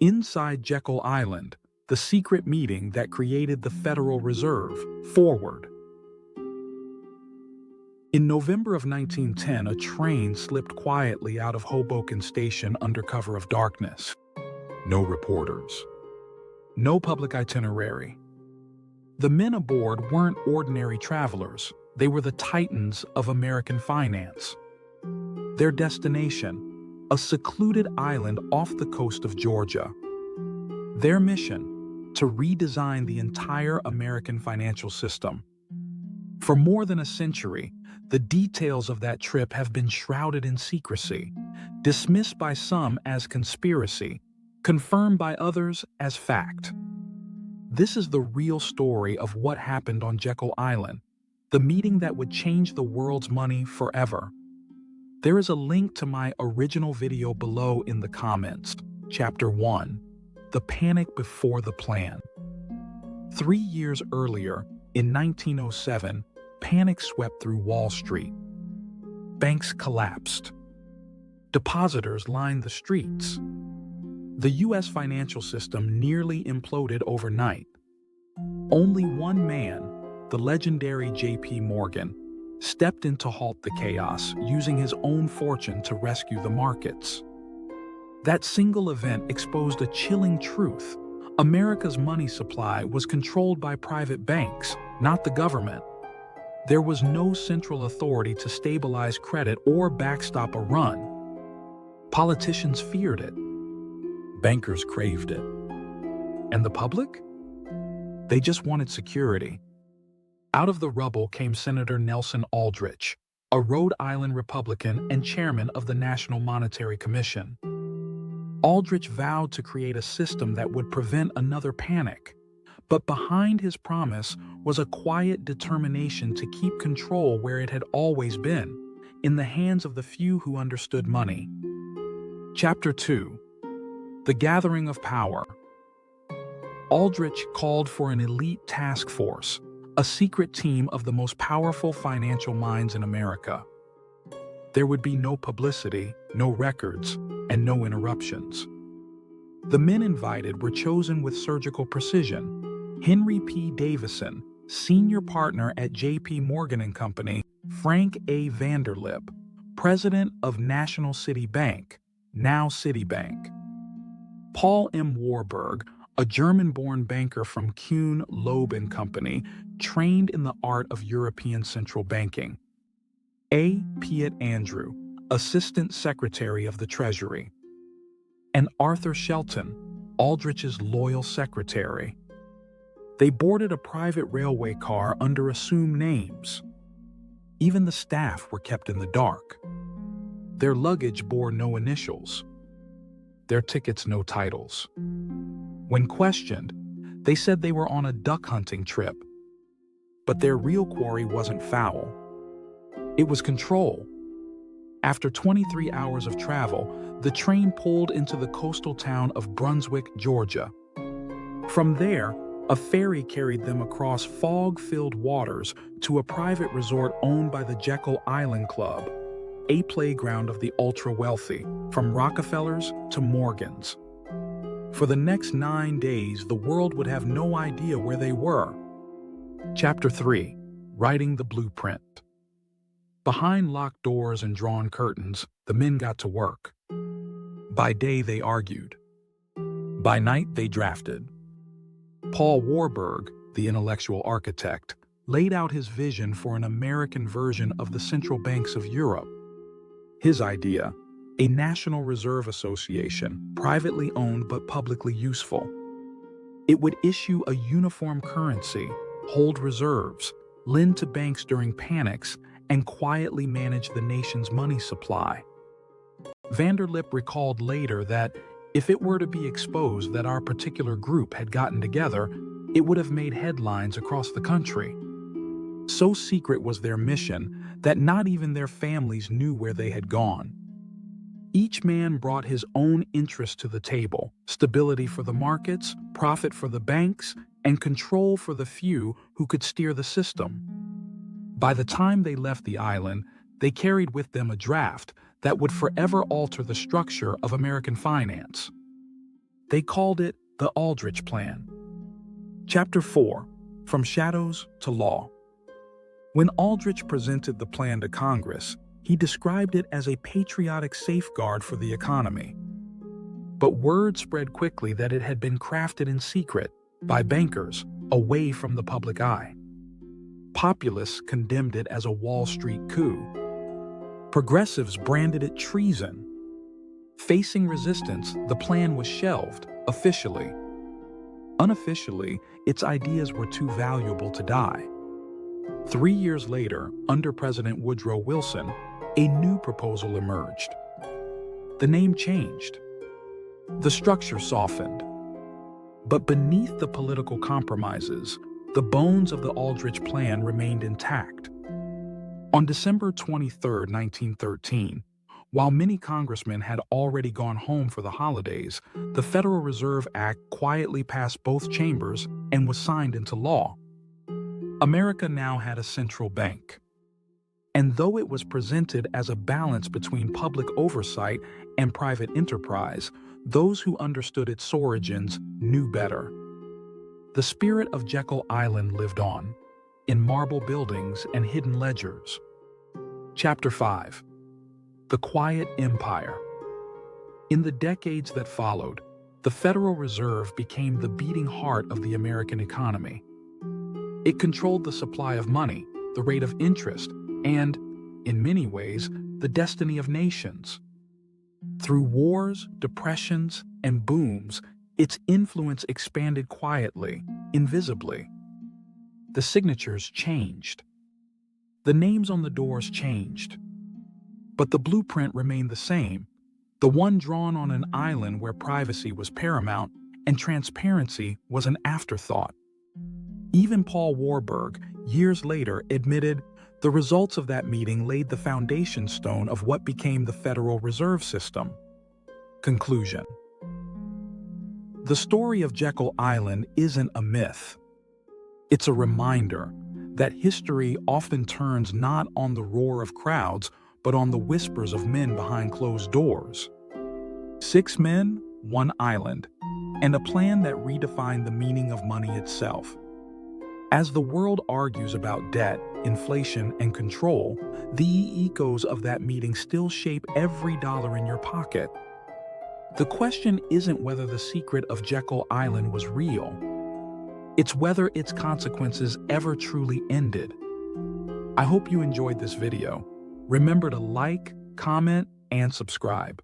Inside Jekyll Island, the secret meeting that created the Federal Reserve. Forward. In November of 1910, a train slipped quietly out of Hoboken Station under cover of darkness. No reporters. No public itinerary. The men aboard weren't ordinary travelers. They were the titans of American finance. Their destination, a secluded island off the coast of Georgia. Their mission, to redesign the entire American financial system. For more than a century, the details of that trip have been shrouded in secrecy, dismissed by some as conspiracy, confirmed by others as fact. This is the real story of what happened on Jekyll Island, the meeting that would change the world's money forever. There is a link to my original video below in the comments. Chapter 1. The Panic Before the Plan. 3 years earlier, in 1907, panic swept through Wall Street. Banks collapsed. Depositors lined the streets. The U.S. financial system nearly imploded overnight. Only one man, the legendary J.P. Morgan, stepped in to halt the chaos, using his own fortune to rescue the markets. That single event exposed a chilling truth. America's money supply was controlled by private banks, not the government. There was no central authority to stabilize credit or backstop a run. Politicians feared it. Bankers craved it. And the public? They just wanted security. Out of the rubble came Senator Nelson Aldrich, a Rhode Island Republican and chairman of the National Monetary Commission. Aldrich vowed to create a system that would prevent another panic. But behind his promise was a quiet determination to keep control where it had always been, in the hands of the few who understood money. Chapter 2. The Gathering of Power. Aldrich called for an elite task force, a secret team of the most powerful financial minds in America. There would be no publicity, no records, and no interruptions. The men invited were chosen with surgical precision. Henry P. Davison, senior partner at J.P. Morgan & Company, Frank A. Vanderlip, president of National City Bank, now Citibank. Paul M. Warburg, a German-born banker from Kuhn, Loeb & Company, trained in the art of European central banking. A. Piet Andrew, Assistant Secretary of the Treasury. And Arthur Shelton, Aldrich's loyal secretary. They boarded a private railway car under assumed names. Even the staff were kept in the dark. Their luggage bore no initials. Their tickets no titles. When questioned, they said they were on a duck hunting trip. But their real quarry wasn't foul. It was control. After 23 hours of travel, the train pulled into the coastal town of Brunswick, Georgia. From there, a ferry carried them across fog-filled waters to a private resort owned by the Jekyll Island Club, a playground of the ultra-wealthy, from Rockefellers to Morgans. For the next 9 days, the world would have no idea where they were. Chapter 3. Writing the Blueprint. Behind locked doors and drawn curtains, the men got to work. By day, they argued. By night, they drafted. Paul Warburg, the intellectual architect, laid out his vision for an American version of the central banks of Europe. His idea, a National Reserve Association, privately owned but publicly useful. It would issue a uniform currency, hold reserves, lend to banks during panics, and quietly manage the nation's money supply. Vanderlip recalled later that if it were to be exposed that our particular group had gotten together, it would have made headlines across the country. So secret was their mission that not even their families knew where they had gone. Each man brought his own interest to the table: stability for the markets, profit for the banks, and control for the few who could steer the system. By the time they left the island, they carried with them a draft that would forever alter the structure of American finance. They called it the Aldrich Plan. Chapter 4: From Shadows to Law. When Aldrich presented the plan to Congress, he described it as a patriotic safeguard for the economy. But word spread quickly that it had been crafted in secret by bankers away from the public eye. Populists condemned it as a Wall Street coup. Progressives branded it treason. Facing resistance, the plan was shelved, officially. Unofficially, its ideas were too valuable to die. 3 years later, under President Woodrow Wilson, a new proposal emerged. The name changed. The structure softened. But beneath the political compromises, the bones of the Aldrich Plan remained intact. On December 23, 1913, while many congressmen had already gone home for the holidays, the Federal Reserve Act quietly passed both chambers and was signed into law. America now had a central bank. And though it was presented as a balance between public oversight and private enterprise, those who understood its origins knew better. The spirit of Jekyll Island lived on, in marble buildings and hidden ledgers. Chapter 5: The Quiet Empire. In the decades that followed, the Federal Reserve became the beating heart of the American economy. It controlled the supply of money, the rate of interest, and, in many ways, the destiny of nations. Through wars, depressions, and booms, its influence expanded quietly, invisibly. The signatures changed. The names on the doors changed. But the blueprint remained the same, the one drawn on an island where privacy was paramount and transparency was an afterthought. Even Paul Warburg, years later, admitted the results of that meeting laid the foundation stone of what became the Federal Reserve System. Conclusion: the story of Jekyll Island isn't a myth. It's a reminder that history often turns not on the roar of crowds, but on the whispers of men behind closed doors. 6 men, 1 island, and a plan that redefined the meaning of money itself. As the world argues about debt, inflation, and control, the echoes of that meeting still shape every dollar in your pocket. The question isn't whether the secret of Jekyll Island was real. It's whether its consequences ever truly ended. I hope you enjoyed this video. Remember to like, comment, and subscribe.